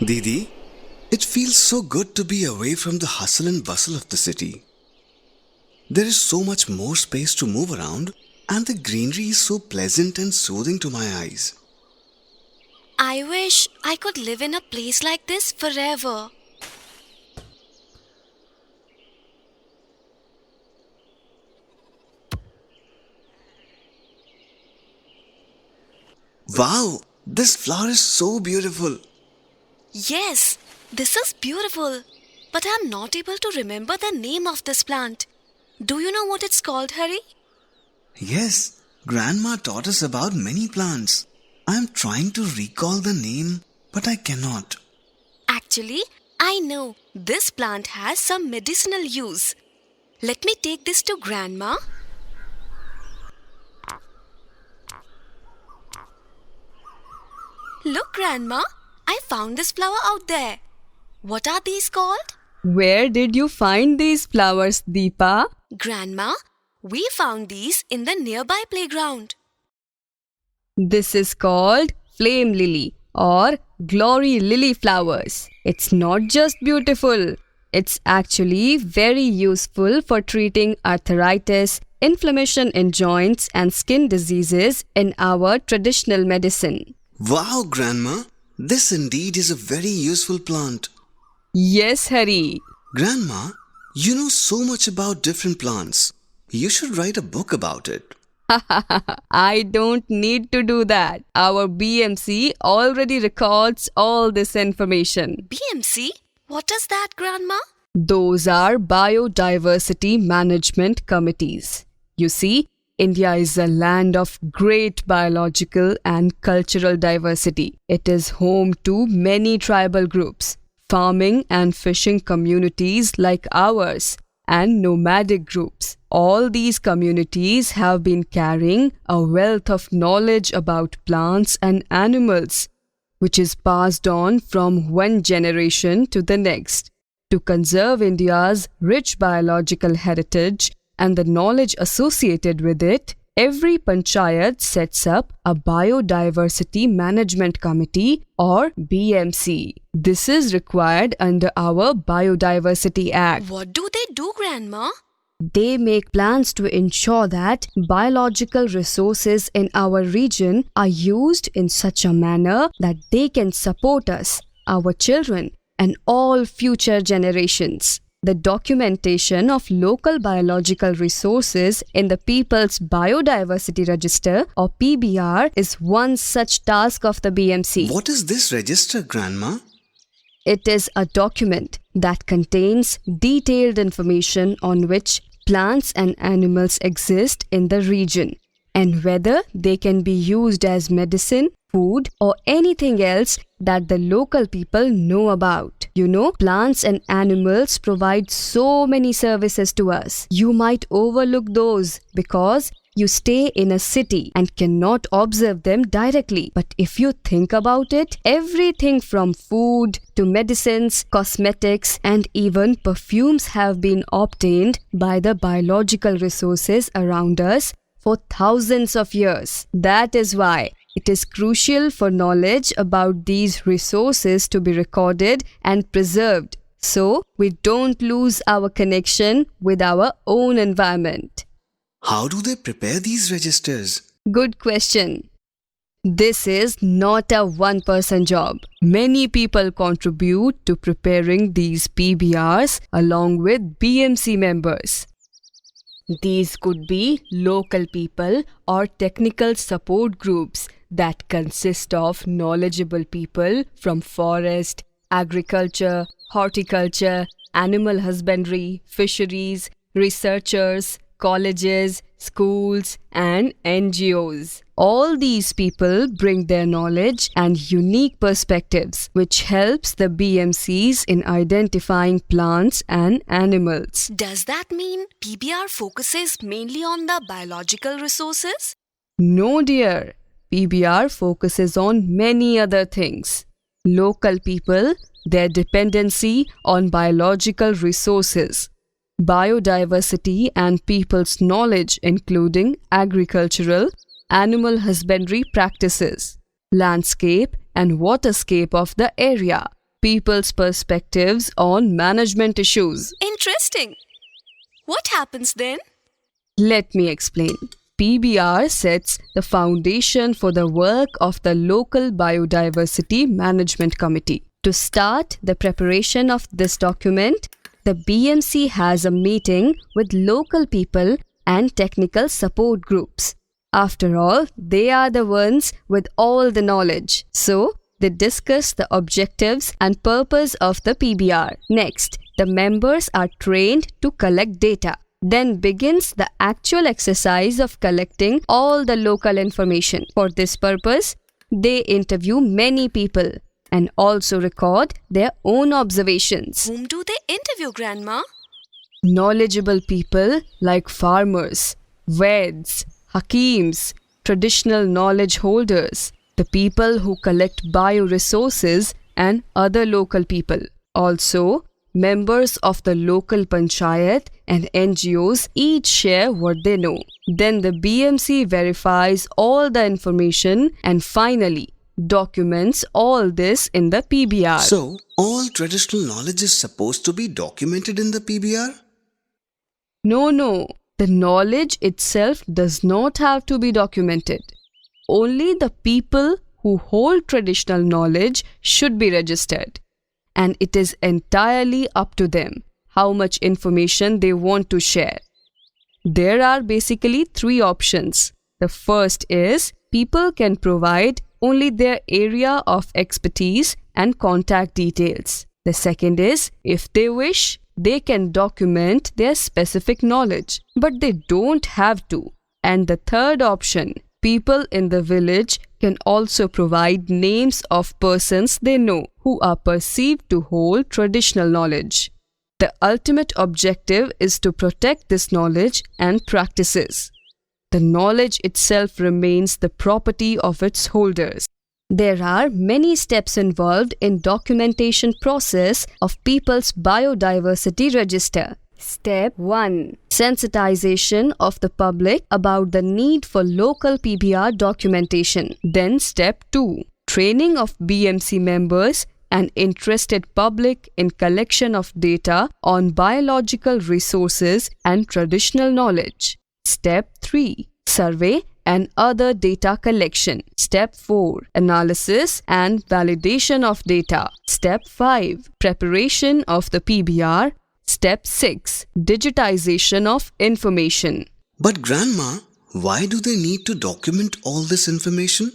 Didi, it feels so good to be away from the hustle and bustle of the city. There is so much more space to move around, and the greenery is so pleasant and soothing to my eyes. I wish I could live in a place like this forever. Wow, this flower is so beautiful. Yes, this is beautiful. But I'm not able to remember the name of this plant. Do you know what it's called, Hari? Yes, Grandma taught us about many plants. I am trying to recall the name, but I cannot. Actually, I know this plant has some medicinal use. Let me take this to Grandma. Look, Grandma, I found this flower out there. What are these called? Where did you find these flowers, Deepa? Grandma, we found these in the nearby playground. This is called flame lily or glory lily flowers. It's not just beautiful, it's actually very useful for treating arthritis, inflammation in joints, and skin diseases in our traditional medicine. Wow, Grandma, this indeed is a very useful plant. Yes, Hari. Grandma, you know so much about different plants. You should write a book about it. I don't need to do that. Our BMC already records all this information. BMC? What is that, Grandma? Those are biodiversity management committees. You see, India is a land of great biological and cultural diversity. It is home to many tribal groups, farming and fishing communities like ours, and nomadic groups. All these communities have been carrying a wealth of knowledge about plants and animals, which is passed on from one generation to the next. To conserve India's rich biological heritage and the knowledge associated with it, every panchayat sets up a Biodiversity Management Committee or BMC. This is required under our Biodiversity Act. What do they do, Grandma? They make plans to ensure that biological resources in our region are used in such a manner that they can support us, our children, and all future generations. The documentation of local biological resources in the People's Biodiversity Register or PBR is one such task of the BMC. What is this register, Grandma? It is a document that contains detailed information on which plants and animals exist in the region and whether they can be used as medicine, food, or anything else that the local people know about. You know, plants and animals provide so many services to us. You might overlook those because you stay in a city and cannot observe them directly. But if you think about it, everything from food to medicines, cosmetics, and even perfumes have been obtained by the biological resources around us for thousands of years. That is why it is crucial for knowledge about these resources to be recorded and preserved so we don't lose our connection with our own environment. How do they prepare these registers? Good question. This is not a one-person job. Many people contribute to preparing these PBRs along with BMC members. These could be local people or technical support groups that consist of knowledgeable people from forest, agriculture, horticulture, animal husbandry, fisheries, researchers, colleges, schools, and NGOs. All these people bring their knowledge and unique perspectives, which helps the BMCs in identifying plants and animals. Does that mean PBR focuses mainly on the biological resources? No, dear. PBR focuses on many other things. Local people, their dependency on biological resources, biodiversity and people's knowledge including agricultural, animal husbandry practices, landscape and waterscape of the area, people's perspectives on management issues. Interesting. What happens then? Let me explain. PBR sets the foundation for the work of the local biodiversity management committee. To start the preparation of this document, the BMC has a meeting with local people and technical support groups. After all, they are the ones with all the knowledge. So, they discuss the objectives and purpose of the PBR. Next, the members are trained to collect data. Then begins the actual exercise of collecting all the local information. For this purpose, they interview many people and also record their own observations. Whom do they interview, Grandma? Knowledgeable people like farmers, Veds, Hakims, traditional knowledge holders, the people who collect bioresources and other local people. Also, members of the local panchayat and NGOs each share what they know. Then the BMC verifies all the information and finally documents all this in the PBR. So, all traditional knowledge is supposed to be documented in the PBR? No. The knowledge itself does not have to be documented. Only the people who hold traditional knowledge should be registered. And it is entirely up to them how much information they want to share. There are basically 3 options. The first is people can provide only their area of expertise and contact details. The second is, if they wish, they can document their specific knowledge, but they don't have to. And the third option, people in the village can also provide names of persons they know who are perceived to hold traditional knowledge. The ultimate objective is to protect this knowledge and practices. The knowledge itself remains the property of its holders. There are many steps involved in documentation process of People's Biodiversity Register. Step 1. Sensitization of the public about the need for local PBR documentation. Then Step 2. Training of BMC members and interested public in collection of data on biological resources and traditional knowledge. Step 3. Survey and other data collection. Step 4. Analysis and validation of data. Step 5. Preparation of the PBR. Step 6. Digitization of information. But Grandma, why do they need to document all this information?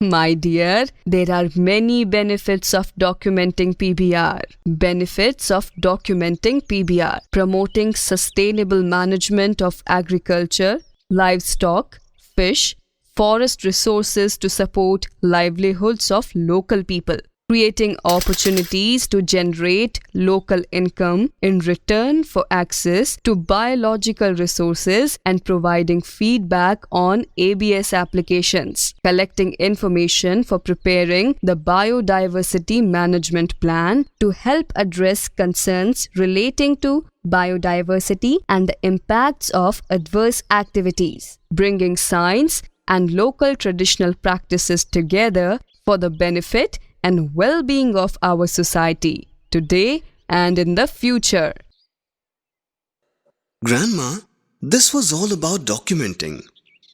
My dear, there are many benefits of documenting PBR. Benefits of documenting PBR: promoting sustainable management of agriculture, livestock, fish, forest resources to support livelihoods of local people, creating opportunities to generate local income in return for access to biological resources and providing feedback on ABS applications, collecting information for preparing the biodiversity management plan to help address concerns relating to biodiversity and the impacts of adverse activities, bringing science and local traditional practices together for the benefit and well-being of our society, today and in the future. Grandma, this was all about documenting.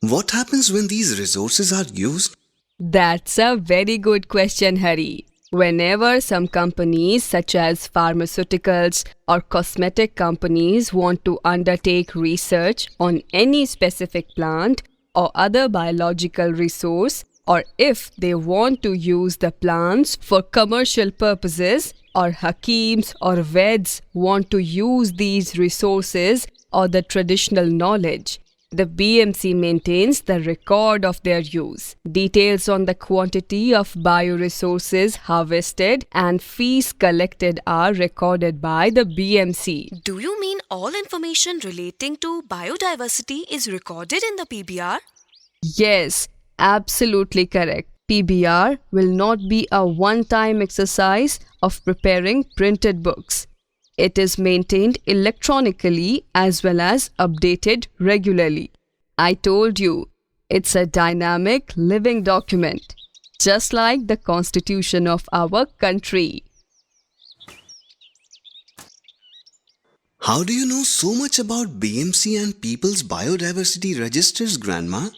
What happens when these resources are used? That's a very good question, Hari. Whenever some companies such as pharmaceuticals or cosmetic companies want to undertake research on any specific plant or other biological resource, or if they want to use the plants for commercial purposes, or Hakims or Veds want to use these resources or the traditional knowledge, the BMC maintains the record of their use. Details on the quantity of bioresources harvested and fees collected are recorded by the BMC. Do you mean all information relating to biodiversity is recorded in the PBR? Yes, absolutely correct. PBR will not be a one-time exercise of preparing printed books. It is maintained electronically as well as updated regularly. I told you, it's a dynamic living document, just like the constitution of our country. How do you know so much about BMC and People's Biodiversity Registers, Grandma?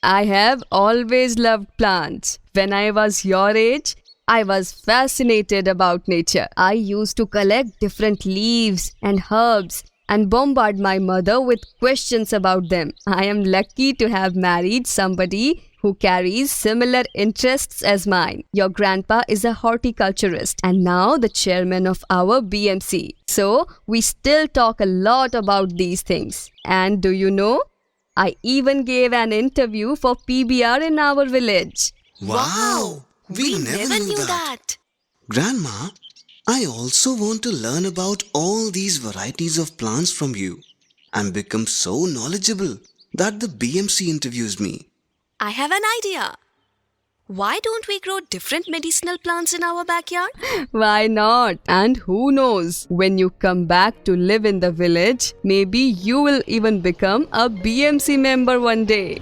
I have always loved plants. When I was your age, I was fascinated about nature. I used to collect different leaves and herbs and bombard my mother with questions about them. I am lucky to have married somebody who carries similar interests as mine. Your grandpa is a horticulturist and now the chairman of our BMC. So, we still talk a lot about these things. And do you know? I even gave an interview for PBR in our village. Wow! We never knew that. Grandma, I also want to learn about all these varieties of plants from you and become so knowledgeable that the BMC interviews me. I have an idea. Why don't we grow different medicinal plants in our backyard? Why not? And who knows, when you come back to live in the village, maybe you will even become a BMC member one day.